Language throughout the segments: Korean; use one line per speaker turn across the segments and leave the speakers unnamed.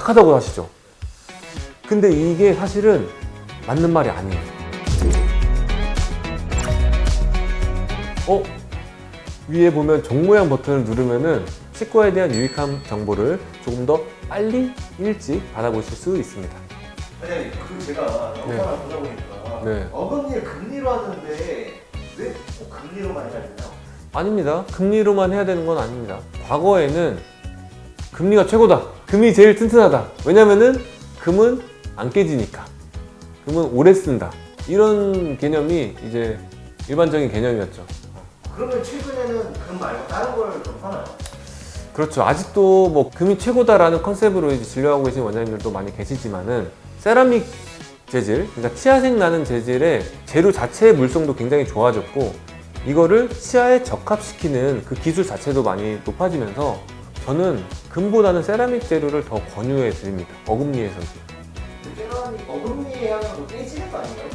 약하다고 하시죠. 근데 이게 사실은 맞는 말이 아니에요. 위에 보면 종 모양 버튼을 누르면은 치과에 대한 유익한 정보를 조금 더 빨리 일찍 받아보실 수 있습니다.
아니 제가 영상을 보다 보니까 어금니를 금리로 하는데 왜 꼭 금리로만 해야 되나요?
아닙니다. 금리로만 해야 되는 건 아닙니다. 과거에는 금리가 최고다. 금이 제일 튼튼하다. 왜냐면은 금은 안 깨지니까. 금은 오래 쓴다. 이런 개념이 이제 일반적인 개념이었죠.
그러면 최근에는 금 말고 다른 걸 좀 하나요?
그렇죠. 아직도 뭐 금이 최고다라는 컨셉으로 이제 진료하고 계신 원장님들도 많이 계시지만은 세라믹 재질, 그러니까 치아색 나는 재질의 재료 자체의 물성도 굉장히 좋아졌고 이거를 치아에 적합시키는 그 기술 자체도 많이 높아지면서 저는 금보다는 세라믹 재료를 더 권유해 드립니다. 어금니에서도.
세라믹 어금니에 하면 깨지는 거 아닌가요?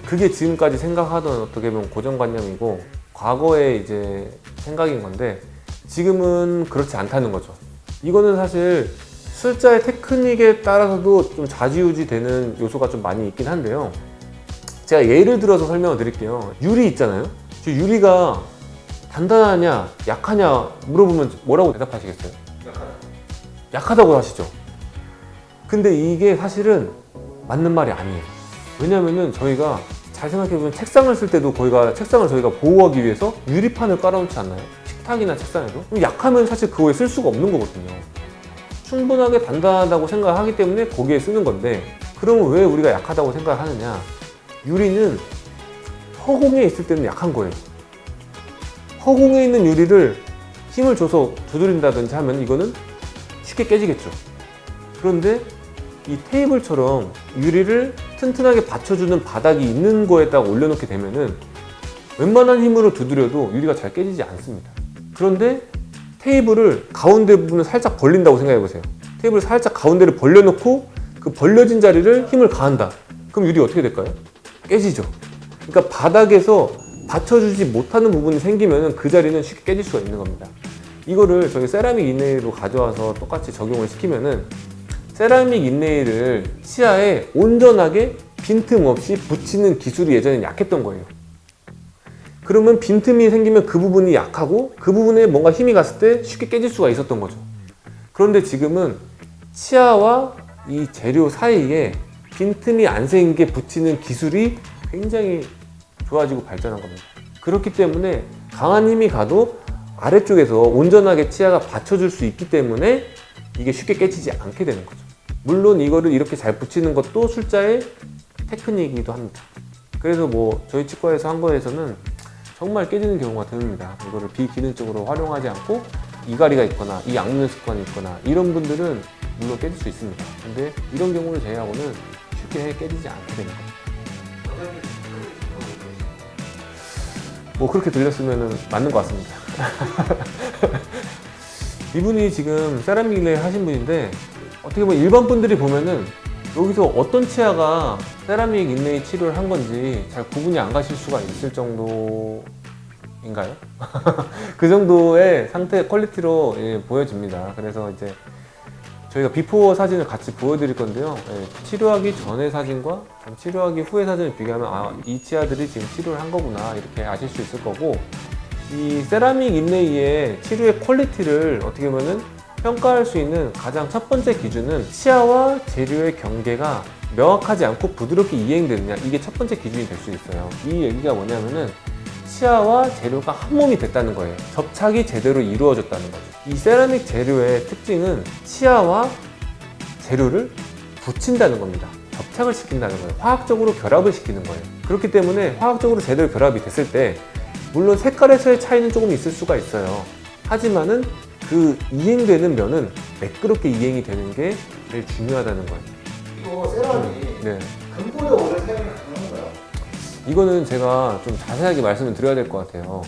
그게 지금까지 생각하던 어떻게 보면 고정관념이고 과거의 이제 생각인 건데 지금은 그렇지 않다는 거죠. 이거는 사실 술자의 테크닉에 따라서도 좀 좌지우지 되는 요소가 좀 많이 있긴 한데요. 제가 예를 들어서 설명을 드릴게요. 유리 있잖아요. 저 유리가 단단하냐 약하냐 물어보면 뭐라고 대답하시겠어요? 약하다고 하시죠. 근데 이게 사실은 맞는 말이 아니에요. 왜냐면은 저희가 잘 생각해보면 책상을 쓸 때도 책상을 저희가 보호하기 위해서 유리판을 깔아놓지 않나요? 식탁이나 책상에도? 그럼 약하면 사실 그거에 쓸 수가 없는 거거든요. 충분하게 단단하다고 생각하기 때문에 거기에 쓰는 건데 그러면 왜 우리가 약하다고 생각하느냐? 유리는 허공에 있을 때는 약한 거예요. 허공에 있는 유리를 힘을 줘서 두드린다든지 하면 이거는 쉽게 깨지겠죠. 그런데 이 테이블처럼 유리를 튼튼하게 받쳐주는 바닥이 있는 거에다가 올려놓게 되면은 웬만한 힘으로 두드려도 유리가 잘 깨지지 않습니다. 그런데 테이블을 가운데 부분을 살짝 벌린다고 생각해 보세요. 테이블을 살짝 가운데를 벌려놓고 그 벌려진 자리를 힘을 가한다. 그럼 유리 어떻게 될까요? 깨지죠. 그러니까 바닥에서 받쳐주지 못하는 부분이 생기면 그 자리는 쉽게 깨질 수가 있는 겁니다. 이거를 저희 세라믹 인레이로 가져와서 똑같이 적용을 시키면은 세라믹 인레이를 치아에 온전하게 빈틈없이 붙이는 기술이 예전에 약했던 거예요. 그러면 빈틈이 생기면 그 부분이 약하고 그 부분에 뭔가 힘이 갔을 때 쉽게 깨질 수가 있었던 거죠. 그런데 지금은 치아와 이 재료 사이에 빈틈이 안 생기게 붙이는 기술이 굉장히 좋아지고 발전한 겁니다. 그렇기 때문에 강한 힘이 가도 아래쪽에서 온전하게 치아가 받쳐줄 수 있기 때문에 이게 쉽게 깨지지 않게 되는 거죠. 물론 이거를 이렇게 잘 붙이는 것도 술자의 테크닉이기도 합니다. 그래서 뭐 저희 치과에서 한 거에서는 정말 깨지는 경우가 드뭅니다. 이거를 비기능적으로 활용하지 않고 이갈이가 있거나 이 악물 습관이 있거나 이런 분들은 물론 깨질 수 있습니다. 근데 이런 경우를 제외하고는 쉽게 깨지지 않게 됩니다. 뭐 그렇게 들렸으면 맞는 것 같습니다. 이분이 지금 세라믹 인레이 하신 분인데 어떻게 보면 일반 분들이 보면은 여기서 어떤 치아가 세라믹 인레이 치료를 한 건지 잘 구분이 안 가실 수가 있을 정도인가요? 그 정도의 상태 퀄리티로 보여집니다. 그래서 이제 저희가 비포 사진을 같이 보여드릴 건데요. 치료하기 전의 사진과 치료하기 후의 사진을 비교하면 이 치아들이 지금 치료를 한 거구나 이렇게 아실 수 있을 거고 이 세라믹 인레이의 치료의 퀄리티를 어떻게 보면은 평가할 수 있는 가장 첫 번째 기준은 치아와 재료의 경계가 명확하지 않고 부드럽게 이행되느냐 이게 첫 번째 기준이 될 수 있어요. 이 얘기가 뭐냐면은 치아와 재료가 한 몸이 됐다는 거예요. 접착이 제대로 이루어졌다는 거죠. 이 세라믹 재료의 특징은 치아와 재료를 붙인다는 겁니다. 접착을 시킨다는 거예요. 화학적으로 결합을 시키는 거예요. 그렇기 때문에 화학적으로 제대로 결합이 됐을 때 물론 색깔에서의 차이는 조금 있을 수가 있어요. 하지만은 그 이행되는 면은 매끄럽게 이행이 되는 게 제일 중요하다는 거예요.
이거 세라믹 금보다 오래 사용이 가능한가요?
이거는 제가 좀 자세하게 말씀을 드려야 될 것 같아요.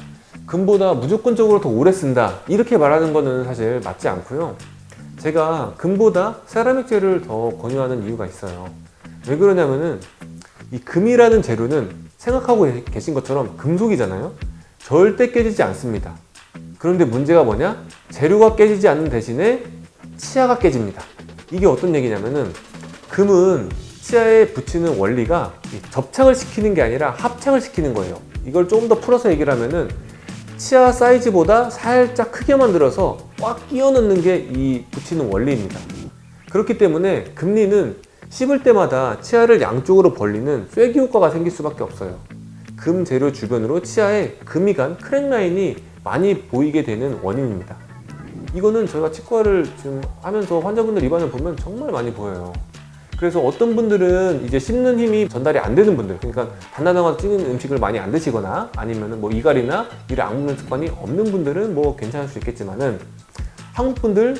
금보다 무조건적으로 더 오래 쓴다 이렇게 말하는 거는 사실 맞지 않고요. 제가 금보다 세라믹 재료를 더 권유하는 이유가 있어요. 왜 그러냐면은 이 금이라는 재료는 생각하고 계신 것처럼 금속이잖아요. 절대 깨지지 않습니다. 그런데 문제가 뭐냐? 재료가 깨지지 않는 대신에 치아가 깨집니다. 이게 어떤 얘기냐면은 금은 치아에 붙이는 원리가 접착을 시키는 게 아니라 합착을 시키는 거예요. 이걸 조금 더 풀어서 얘기를 하면은 치아 사이즈보다 살짝 크게 만들어서 꽉 끼워 넣는 게 이 붙이는 원리입니다. 그렇기 때문에 금리는 씹을 때마다 치아를 양쪽으로 벌리는 쐐기 효과가 생길 수밖에 없어요. 금 재료 주변으로 치아에 금이 간 크랙 라인이 많이 보이게 되는 원인입니다. 이거는 저희가 치과를 지금 하면서 환자분들 입안을 보면 정말 많이 보여요. 그래서 어떤 분들은 이제 씹는 힘이 전달이 안 되는 분들, 그러니까 단단하고 찌는 음식을 많이 안 드시거나 아니면은 뭐 이갈이나 이를 악물는 습관이 없는 분들은 뭐 괜찮을 수 있겠지만은 한국 분들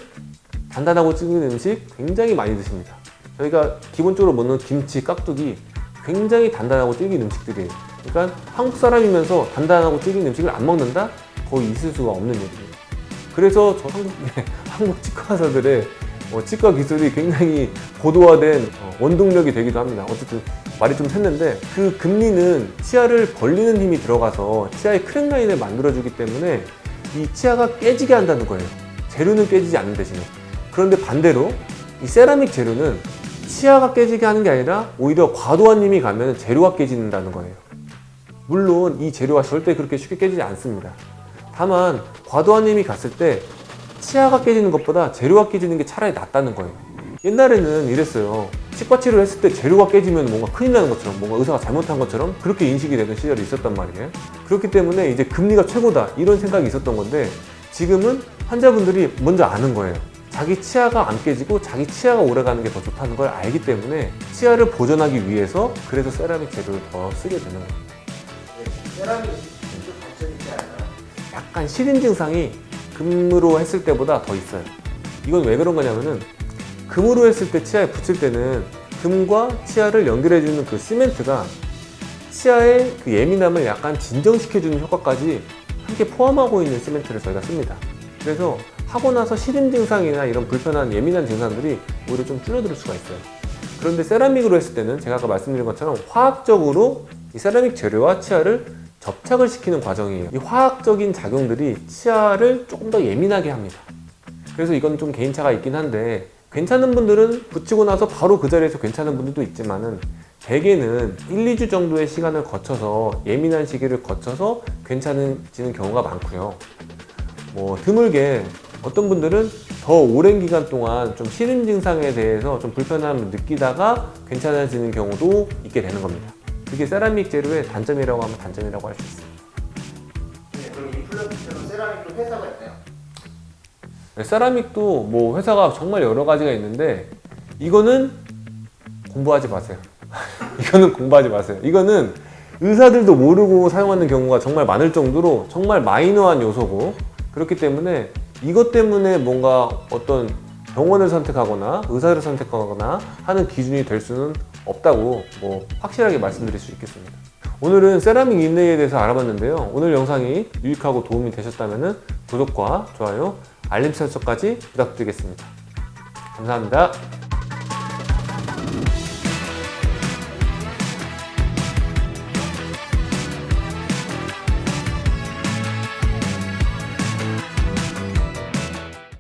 단단하고 찌는 음식 굉장히 많이 드십니다. 저희가 기본적으로 먹는 김치, 깍두기 굉장히 단단하고 질긴 음식들이에요. 그러니까 한국 사람이면서 단단하고 질긴 음식을 안 먹는다? 거의 있을 수가 없는 얘기예요. 그래서 저 한국 치과 의사들의 치과 기술이 굉장히 고도화된 원동력이 되기도 합니다. 어쨌든 말이 좀 샜는데 그 금리는 치아를 벌리는 힘이 들어가서 치아의 크랙 라인을 만들어주기 때문에 이 치아가 깨지게 한다는 거예요. 재료는 깨지지 않는 대신에. 그런데 반대로 이 세라믹 재료는 치아가 깨지게 하는 게 아니라 오히려 과도한 힘이 가면 재료가 깨진다는 거예요. 물론 이 재료가 절대 그렇게 쉽게 깨지지 않습니다. 다만 과도한 힘이 갔을 때 치아가 깨지는 것보다 재료가 깨지는 게 차라리 낫다는 거예요. 옛날에는 이랬어요. 치과 치료를 했을 때 재료가 깨지면 뭔가 큰일 나는 것처럼, 뭔가 의사가 잘못한 것처럼 그렇게 인식이 되는 시절이 있었단 말이에요. 그렇기 때문에 이제 금리가 최고다 이런 생각이 있었던 건데 지금은 환자분들이 먼저 아는 거예요. 자기 치아가 안 깨지고 자기 치아가 오래가는 게 더 좋다는 걸 알기 때문에 치아를 보존하기 위해서 그래서 세라믹 재료를 더 쓰게 되는 거예요.
세라믹이 좀 단점이 있지 않나요?
약간 시린 증상이 금으로 했을 때보다 더 있어요. 이건 왜 그런 거냐면은 금으로 했을 때 치아에 붙일 때는 금과 치아를 연결해주는 그 시멘트가 치아의 그 예민함을 약간 진정시켜주는 효과까지 함께 포함하고 있는 시멘트를 저희가 씁니다. 그래서 하고 나서 시림 증상이나 이런 불편한 예민한 증상들이 오히려 좀 줄어들 수가 있어요. 그런데 세라믹으로 했을 때는 제가 아까 말씀드린 것처럼 화학적으로 이 세라믹 재료와 치아를 접착을 시키는 과정이에요. 이 화학적인 작용들이 치아를 조금 더 예민하게 합니다. 그래서 이건 좀 개인차가 있긴 한데 괜찮은 분들은 붙이고 나서 바로 그 자리에서 괜찮은 분들도 있지만은 대개는 1, 2주 정도의 시간을 거쳐서 예민한 시기를 거쳐서 괜찮아지는 경우가 많고요. 뭐 드물게 어떤 분들은 더 오랜 기간 동안 좀 시림 증상에 대해서 좀 불편함을 느끼다가 괜찮아지는 경우도 있게 되는 겁니다. 그게 세라믹 재료의 단점이라고 하면 단점이라고 할 수 있습니다.
네, 그럼 임플란트처럼 세라믹도 회사가 있나요?
네, 세라믹도 뭐 회사가 정말 여러 가지가 있는데 이거는 공부하지 마세요. 이거는 공부하지 마세요. 이거는 의사들도 모르고 사용하는 경우가 정말 많을 정도로 정말 마이너한 요소고 그렇기 때문에 이것 때문에 뭔가 어떤 병원을 선택하거나 의사를 선택하거나 하는 기준이 될 수는 없다고 뭐 확실하게 말씀드릴 수 있겠습니다. 오늘은 세라믹 인레이에 대해서 알아봤는데요. 오늘 영상이 유익하고 도움이 되셨다면 구독과 좋아요, 알림 설정까지 부탁드리겠습니다. 감사합니다.